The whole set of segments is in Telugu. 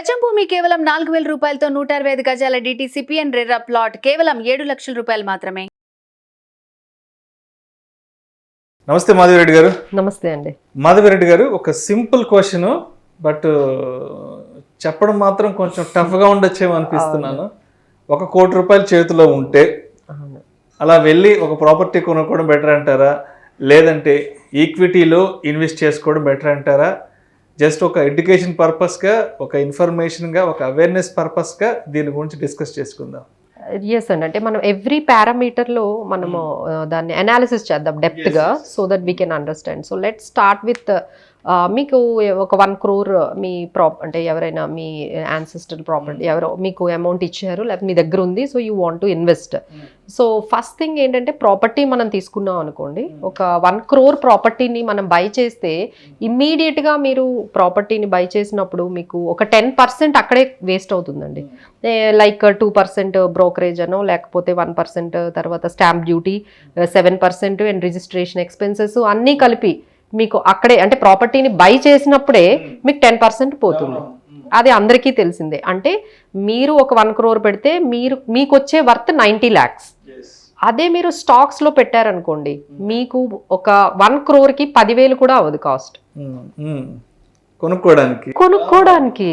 గజం భూమి కేవలం 4,000 రూపాయలతో 165 గజాల DTCPN రెర్రా ప్లాట్ కేవలం 7 లక్షల రూపాయలు మాత్రమే. నమస్తే మాధవి రెడ్డి గారు. నమస్తే అండి. మాధవి రెడ్డి గారు, ఒక సింపుల్ క్వశ్చన్ బట్ చెప్పడం మాత్రం కొంచెం టఫ్గా ఉండొచ్చేమో అనిపిస్తున్నాను. 1 కోటి రూపాయలు చేతిలో ఉంటే అలా వెళ్ళి ఒక ప్రాపర్టీ కొనుక్కోవడం బెటర్ అంటారా, లేదంటే ఈక్విటీలో ఇన్వెస్ట్ చేసుకోవడం బెటర్ అంటారా? జస్ట్ ఒక ఎడ్యుకేషన్ పర్పస్గా, ఒక ఇన్ఫర్మేషన్గా, ఒక అవేర్నెస్ పర్పస్గా దీని గురించి డిస్కస్ చేసుకుందాం. ఎస్ అండి, అంటే మనం ఎవ్రీ పారామీటర్లో మనము దాన్ని అనాలిసిస్ చేద్దాం డెప్త్గా, so that we can understand. So let start with మీకు ఒక 1 crore మీ అంటే ఎవరైనా మీ యాన్సిస్టర్ ప్రాపర్టీ ఎవరో మీకు అమౌంట్ ఇచ్చారు, లేకపోతే మీ దగ్గర ఉంది, so you want to invest. So first thing ఏంటంటే ప్రాపర్టీ మనం తీసుకున్నాం అనుకోండి, ఒక 1 crore ప్రాపర్టీని మనం బై చేస్తే ఇమ్మీడియట్గా మీరు ప్రాపర్టీని బై చేసినప్పుడు మీకు ఒక 10% అక్కడే వేస్ట్ అవుతుందండి. లైక్ 2% బ్రోకరేజ్ అనో, లేకపోతే 1% తర్వాత stamp duty, 7% and registration expenses అన్నీ కలిపి మీకు అక్కడే, అంటే ప్రాపర్టీని బై చేసినప్పుడే మీకు 10% పోతుంది. అది అందరికీ తెలిసిందే. అంటే మీరు ఒక 1 crore పెడితే మీకు వచ్చే వర్త్ 90 lakhs. అదే మీరు స్టాక్స్లో పెట్టారనుకోండి, మీకు ఒక 1 crore-కి 10,000 కూడా అవ్వదు కాస్ట్. కొనుక్కోవడానికి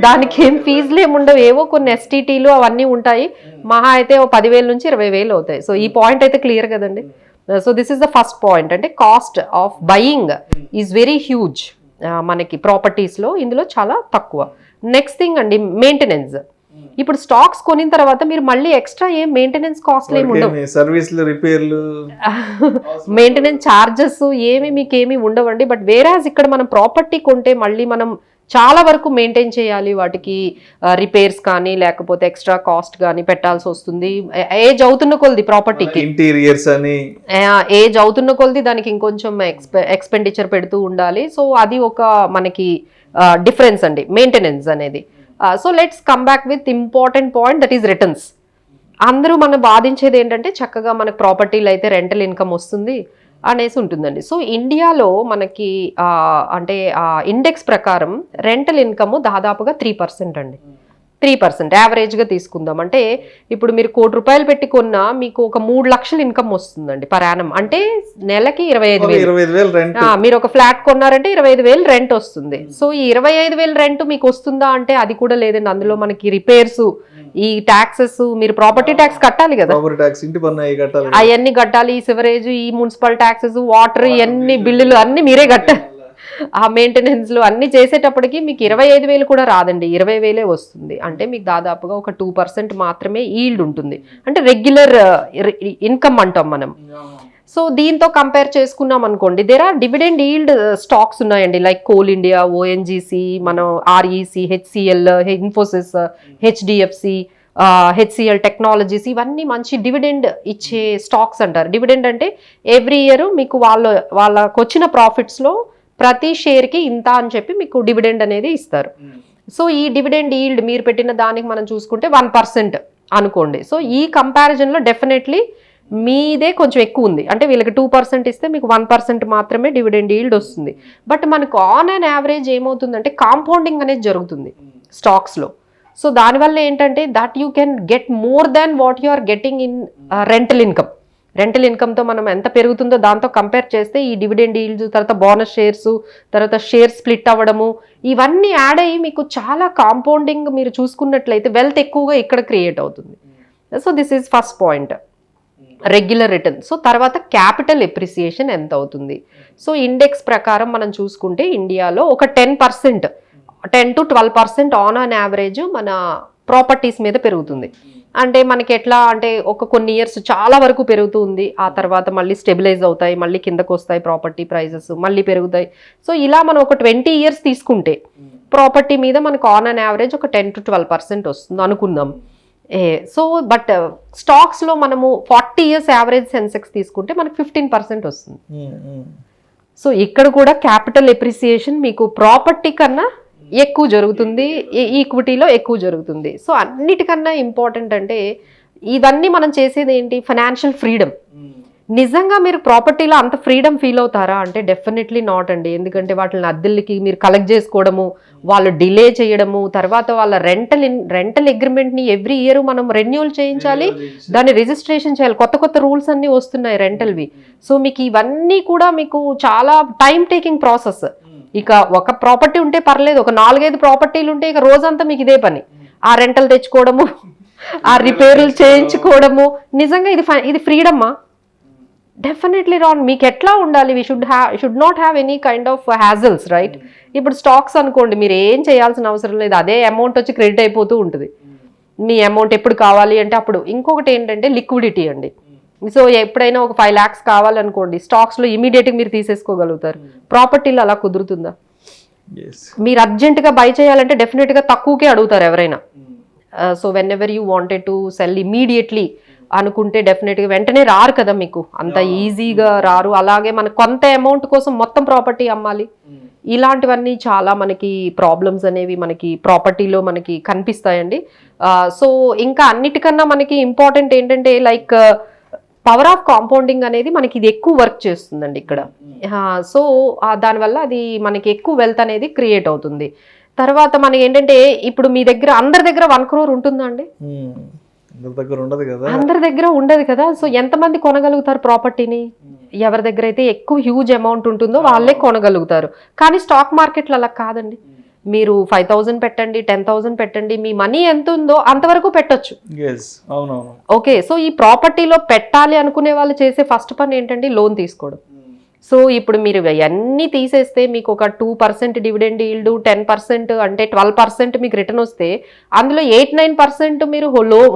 దానికి ఏం ఫీజులు ఏమి ఉండవు, ఏవో కొన్ని STTలు అవన్నీ ఉంటాయి. మహా అయితే 10,000 నుంచి 20,000 అవుతాయి. సో ఈ పాయింట్ అయితే క్లియర్ కదండి. So this is the first point. అంటే cost of buying is very huge మనకి ప్రాపర్టీస్లో, ఇందులో చాలా తక్కువ. నెక్స్ట్ థింగ్ అండి, మెయింటెనెన్స్. ఇప్పుడు స్టాక్స్ కొనిన తర్వాత మీరు మళ్ళీ ఎక్స్ట్రా ఏం మెయింటెనెన్స్ కాస్ట్లు ఏమి ఉండవు, సర్వీస్లు, రిపేర్లు, మెయింటెనెన్స్ ఛార్జెస్ ఏమి మీకేమి ఉండవండి. బట్ వేరాజ్ ఇక్కడ మనం ప్రాపర్టీ కొంటే మళ్ళీ మనం చాలా వరకు మెయింటైన్ చేయాలి, వాటికి రిపేర్స్ కానీ లేకపోతే ఎక్స్ట్రా కాస్ట్ కానీ పెట్టాల్సి వస్తుంది. ఏజ్ అవుతున్న కొలది ప్రాపర్టీకి ఇంటీరియర్స్ అని ఏజ్ అవుతున్న కొలది దానికి ఇంకొంచెం ఎక్స్పెండిచర్ పెడుతూ ఉండాలి. సో అది ఒక మనకి డిఫరెన్స్ అండి మెయింటెనెన్స్ అనేది. So let's come back with important point, that is returns. అందరూ మనం వాదించేది ఏంటంటే చక్కగా మనకు ప్రాపర్టీలు అయితే రెంటల్ ఇన్కమ్ వస్తుంది అనేసి ఉంటుందండి. సో ఇండియాలో మనకి అంటే ఇండెక్స్ ప్రకారం రెంటల్ ఇన్కమ్ దాదాపుగా 3% అండి. 3% యావరేజ్గా తీసుకుందాం. అంటే ఇప్పుడు మీరు 1 కోటి రూపాయలు పెట్టి కొన్నా మీకు ఒక 3 లక్షల ఇన్కమ్ వస్తుందండి పర్ యానం. అంటే నెలకి 25,000. మీరు ఒక ఫ్లాట్ కొన్నారంటే 25,000 రెంట్ వస్తుంది. సో ఈ 25,000 రెంట్ మీకు వస్తుందా అంటే అది కూడా లేదండి. అందులో మనకి రిపేర్స్, ఈ ట్యాక్సెస్, మీరు ప్రాపర్టీ ట్యాక్స్ కట్టాలి కదా, అవన్నీ కట్టాలి, ఈ సివరేజ్, ఈ మున్సిపల్ ట్యాక్సెస్, వాటర్, ఇవన్నీ బిల్లులు అన్ని మీరే కట్టాలి. ఆ మెయింటెనెన్స్లు అన్ని చేసేటప్పటికి మీకు 25,000 కూడా రాదండి, 20,000 వస్తుంది. అంటే మీకు దాదాపుగా ఒక 2% మాత్రమే ఈల్డ్ ఉంటుంది. అంటే రెగ్యులర్ ఇన్కమ్ అంటాం మనం. సో దీంతో కంపేర్ చేసుకున్నాం అనుకోండి, there are dividend yield stocks ఉన్నాయండి, లైక్ కోల్ ఇండియా, ONGC, మనం REC, HCL, Infosys, HDFC, HCL technologies, ఇవన్నీ మంచి డివిడెండ్ ఇచ్చే స్టాక్స్ అంటారు. డివిడెండ్ అంటే ఎవ్రీ ఇయర్ మీకు వాళ్ళకు వచ్చిన ప్రాఫిట్స్లో ప్రతి షేర్కి ఇంత అని చెప్పి మీకు డివిడెండ్ అనేది ఇస్తారు. సో ఈ డివిడెండ్ ఈల్డ్ మీరు పెట్టిన దానికి మనం చూసుకుంటే 1% అనుకోండి. సో ఈ కంపారిజన్లో డెఫినెట్లీ మీదే కొంచెం ఎక్కువ ఉంది. అంటే వీళ్ళకి 2% ఇస్తే మీకు 1% మాత్రమే డివిడెండ్ ఈల్డ్ వస్తుంది. బట్ మనకు ఆన్ అండ్ యావరేజ్ ఏమవుతుందంటే కాంపౌండింగ్ అనేది జరుగుతుంది స్టాక్స్లో. సో దానివల్ల ఏంటంటే that you can get more than what you are getting in rental income. Rental ఇన్కమ్తో మనం ఎంత పెరుగుతుందో దాంతో కంపేర్ చేస్తే ఈ డివిడెండ్ ఈల్డ్స్, తర్వాత బోనస్ షేర్స్, తర్వాత షేర్ స్ప్లిట్ అవ్వడము, ఇవన్నీ యాడ్ అయ్యి మీకు చాలా కాంపౌండింగ్ మీరు చూసుకున్నట్లయితే వెల్త్ ఎక్కువగా ఇక్కడ క్రియేట్ అవుతుంది. So this is first point, regular return. So తర్వాత క్యాపిటల్ ఎప్రిసియేషన్ ఎంత అవుతుంది. సో ఇండెక్స్ ప్రకారం మనం చూసుకుంటే ఇండియాలో ఒక 10% 10 to 12% ఆన్ అన్ యావరేజ్ మన ప్రాపర్టీస్ మీద పెరుగుతుంది. అంటే మనకి ఎట్లా అంటే ఒక కొన్ని ఇయర్స్ చాలా వరకు పెరుగుతుంది, ఆ తర్వాత మళ్ళీ స్టెబిలైజ్ అవుతాయి, మళ్ళీ కిందకు వస్తాయి ప్రాపర్టీ ప్రైజెస్, మళ్ళీ పెరుగుతాయి. సో ఇలా మనం ఒక 20 years తీసుకుంటే ప్రాపర్టీ మీద మనకు ఆన్ అన్ యావరేజ్ ఒక 10 to 12% వస్తుంది అనుకుందాం. సో బట్ స్టాక్స్లో మనము 40 years యావరేజ్ సెన్సెక్స్ తీసుకుంటే మనకు 15% వస్తుంది. సో ఇక్కడ కూడా క్యాపిటల్ ఎప్రిసియేషన్ మీకు ప్రాపర్టీ కన్నా ఎక్కువ జరుగుతుంది, ఈక్విటీలో ఎక్కువ జరుగుతుంది. సో అన్నిటికన్నా ఇంపార్టెంట్ అంటే ఇవన్నీ మనం చేసేది ఏంటి, ఫైనాన్షియల్ ఫ్రీడమ్. నిజంగా మీరు ప్రాపర్టీలో అంత ఫ్రీడమ్ ఫీల్ అవుతారా అంటే డెఫినెట్లీ నాట్ అండి. ఎందుకంటే వాటిని అద్దెలకి మీరు కలెక్ట్ చేసుకోవడము, వాళ్ళు డిలే చేయడము, తర్వాత వాళ్ళ రెంటల్ అగ్రిమెంట్ని ఎవ్రీ ఇయర్ మనం రెన్యూల్ చేయించాలి, దాన్ని రిజిస్ట్రేషన్ చేయాలి. కొత్త కొత్త రూల్స్ అన్నీ వస్తున్నాయి రెంటల్వి. సో మీకు ఇవన్నీ కూడా మీకు చాలా టైం టేకింగ్ ప్రాసెస్. ఇక ఒక ప్రాపర్టీ ఉంటే పర్లేదు, ఒక 4-5 ప్రాపర్టీలు ఉంటే ఇక రోజంతా మీకు ఇదే పని. ఆ రెంటల్ తెచ్చుకోవడము, ఆ రిపేర్లు చేయించుకోవడము. నిజంగా ఇది ఫ్రీడమ్మా? Definitely wrong. మీకు ఎట్లా ఉండాలి? We should not have any kind of హ్యాజల్స్, right? ఇప్పుడు స్టాక్స్ అనుకోండి, మీరు ఏం చేయాల్సిన అవసరం లేదు, అదే అమౌంట్ వచ్చి క్రెడిట్ అయిపోతూ ఉంటుంది. మీ అమౌంట్ ఎప్పుడు కావాలి అంటే అప్పుడు. ఇంకొకటి ఏంటంటే లిక్విడిటీ అండి. సో ఎప్పుడైనా ఒక 5 lakhs కావాలనుకోండి, స్టాక్స్లో ఇమీడియట్గా మీరు తీసేసుకోగలుగుతారు. ప్రాపర్టీలో అలా కుదురుతుందా? మీరు అర్జెంటుగా బై చేయాలంటే డెఫినెట్గా తక్కువకే అడుగుతారు ఎవరైనా. So when ever you wanted to cell immediately అనుకుంటే డెఫినెట్గా వెంటనే రారు కదా, మీకు అంత ఈజీగా రారు. అలాగే మనకు కొంత అమౌంట్ కోసం మొత్తం ప్రాపర్టీ అమ్మాలి. ఇలాంటివన్నీ చాలా మనకి ప్రాబ్లమ్స్ అనేవి మనకి ప్రాపర్టీలో మనకి కనిపిస్తాయండి. సో ఇంకా అన్నిటికన్నా మనకి ఇంపార్టెంట్ ఏంటంటే లైక్ పవర్ ఆఫ్ కాంపౌండింగ్ అనేది మనకి ఇది ఎక్కువ వర్క్ చేస్తుందండి ఇక్కడ. సో దానివల్ల అది మనకి ఎక్కువ వెల్త్ అనేది క్రియేట్ అవుతుంది. తర్వాత మనకి ఏంటంటే ఇప్పుడు మీ దగ్గర అందరి దగ్గర 1 crore ఉంటుందా అండి? అందరి దగ్గర ఉండదు కదా. సో ఎంతమంది కొనగలుగుతారు ప్రాపర్టీని? ఎవరి దగ్గర అయితే ఎక్కువ హ్యూజ్ అమౌంట్ ఉంటుందో వాళ్ళే కొనగలుగుతారు. కానీ స్టాక్ మార్కెట్లో అలా కాదండి. మీరు 5,000 పెట్టండి, 10,000 పెట్టండి, మీ మనీ ఎంత ఉందో అంతవరకు పెట్టొచ్చు. ఓకే, సో ఈ ప్రాపర్టీలో పెట్టాలి అనుకునే వాళ్ళు చేసే ఫస్ట్ పని ఏంటంటే లోన్ తీసుకోవడం. సో ఇప్పుడు మీరు అన్నీ తీసేస్తే మీకు ఒక 2% డివిడెండ్ ఈల్డ్, 10% అంటే 12% మీకు రిటర్న్ వస్తే అందులో 8-9% మీరు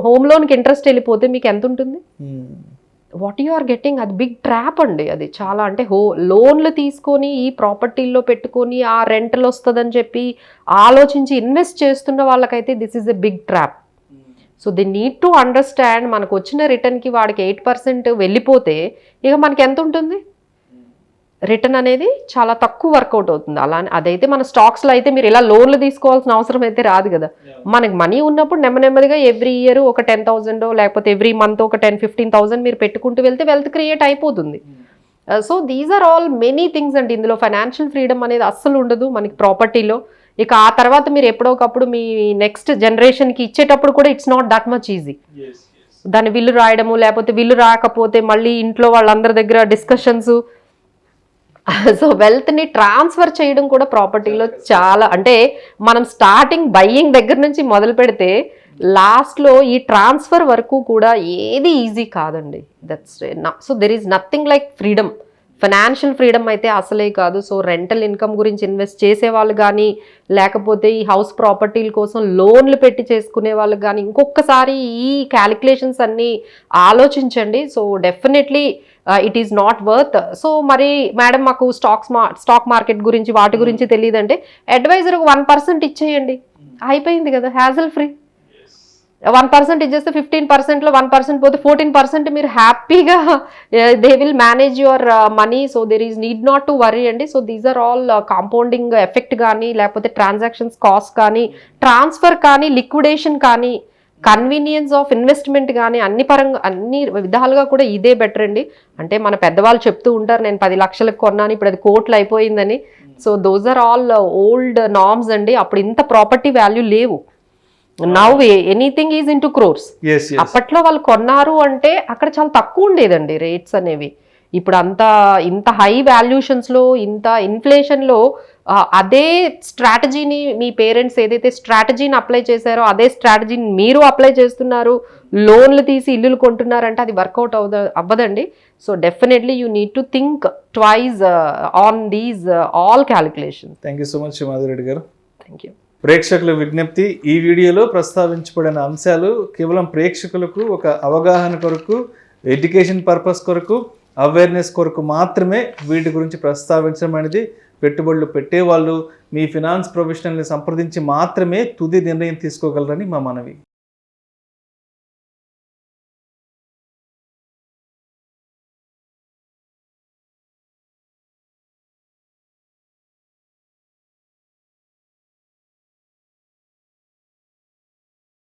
హోమ్ లోన్కి ఇంట్రెస్ట్ వెళ్ళిపోతే మీకు ఎంత ఉంటుంది? What you are getting? అది బిగ్ ట్రాప్ అండి. అది చాలా అంటే లోన్లు తీసుకొని ఈ ప్రాపర్టీల్లో పెట్టుకొని ఆ రెంటల్ వస్తుందని చెప్పి ఆలోచించి ఇన్వెస్ట్ చేస్తున్న వాళ్ళకైతే this is a big trap. So they need to understand మనకు వచ్చిన రిటర్న్కి వాడికి 8% వెళ్ళిపోతే ఇక మనకి ఎంత ఉంటుంది? రిటర్న్ అనేది చాలా తక్కువ వర్కౌట్ అవుతుంది. అలా అదైతే మన స్టాక్స్లో అయితే మీరు ఇలా లోన్లు తీసుకోవాల్సిన అవసరం అయితే రాదు కదా. మనకి మనీ ఉన్నప్పుడు నెమ్మదిగా ఎవ్రీ ఇయర్ ఒక 10,000 లేకపోతే ఎవ్రీ మంత్ ఒక 10-15,000 మీరు పెట్టుకుంటూ వెళ్తే వెల్త్ క్రియేట్ అయిపోతుంది. So these are all many things అండి. ఇందులో ఫైనాన్షియల్ ఫ్రీడమ్ అనేది అస్సలు ఉండదు మనకి ప్రాపర్టీలో. ఇక ఆ తర్వాత మీరు ఎప్పుడోకప్పుడు మీ నెక్స్ట్ జనరేషన్కి ఇచ్చేటప్పుడు కూడా it's not that much easy. దాన్ని విల్లు రాయడము, లేకపోతే విల్లు రాకపోతే మళ్ళీ ఇంట్లో వాళ్ళందరి దగ్గర డిస్కషన్స్. సో వెల్త్ని ట్రాన్స్ఫర్ చేయడం కూడా ప్రాపర్టీలో చాలా అంటే మనం స్టార్టింగ్ బయ్యింగ్ దగ్గర నుంచి మొదలు పెడితే లాస్ట్లో ఈ ట్రాన్స్ఫర్ వరకు కూడా ఏది ఈజీ కాదండి. So there is nothing like freedom. Financial freedom అయితే అసలే కాదు. సో రెంటల్ ఇన్కమ్ గురించి ఇన్వెస్ట్ చేసే వాళ్ళు కానీ, లేకపోతే ఈ హౌస్ ప్రాపర్టీల కోసం లోన్లు పెట్టి చేసుకునే వాళ్ళు కానీ ఇంకొకసారి ఈ క్యాలిక్యులేషన్స్ అన్నీ ఆలోచించండి. So definitely it is not worth. So మరి మేడం మాకు స్టాక్ మార్కెట్ గురించి వాటి గురించి తెలియదంటే అడ్వైజర్ 1% ఇచ్చేయండి, అయిపోయింది కదా, హ్యాజల్ ఫ్రీ. 1% ఇచ్చేస్తే 15%లో 1% పోతే 14% మీరు హ్యాపీగా they will manage your money. So there is need not to worry అండి. So these are all compounding effect కానీ, లేకపోతే ట్రాన్సాక్షన్స్ కాస్ట్ కానీ, ట్రాన్స్ఫర్ కానీ, లిక్విడేషన్ కానీ, కన్వీనియన్స్ ఆఫ్ ఇన్వెస్ట్మెంట్ కానీ అన్ని విధాలుగా కూడా ఇదే బెటర్ అండి. అంటే మన పెద్దవాళ్ళు చెప్తూ ఉంటారు, నేను 10 లక్షలకు కొన్నాను ఇప్పుడు అది కోట్లు అయిపోయిందని. So those are all old norms అండి. అప్పుడు ఇంత ప్రాపర్టీ వాల్యూ లేవు. Now anything is into crores. అప్పట్లో వాళ్ళు కొన్నారు అంటే అక్కడ చాలా తక్కువ ఉండేదండి రేట్స్ అనేవి. ఇప్పుడు ఇంత హై వాల్యూషన్స్లో, ఇంత ఇన్ఫ్లేషన్లో అదే స్ట్రాటజీని మీ పేరెంట్స్ ఏదైతే స్ట్రాటజీని అప్లై చేశారో అదే స్ట్రాటజీని మీరు అప్లై చేస్తున్నారు, లోన్లు తీసి ఇల్లులు కొంటున్నారంటే అది వర్కౌట్ అవ్వదండి. So definitely you need to think twice on these all calculations. Thank you so much Madhavi Reddy గారు. Thank you. ప్రేక్షకుల విజ్ఞప్తి, ఈ వీడియోలో ప్రస్తావించబడిన అంశాలు కేవలం ప్రేక్షకులకు ఒక అవగాహన కొరకు, ఎడ్యుకేషన్ పర్పస్ కొరకు, అవేర్నెస్ కొరకు మాత్రమే వీటి గురించి ప్రస్తావించడం అనేది. పెట్టుబడులు పెట్టేవాళ్ళు మీ ఫినాన్స్ ప్రొఫెషనల్ని సంప్రదించి మాత్రమే తుది నిర్ణయం తీసుకోగలరని మా మనవి.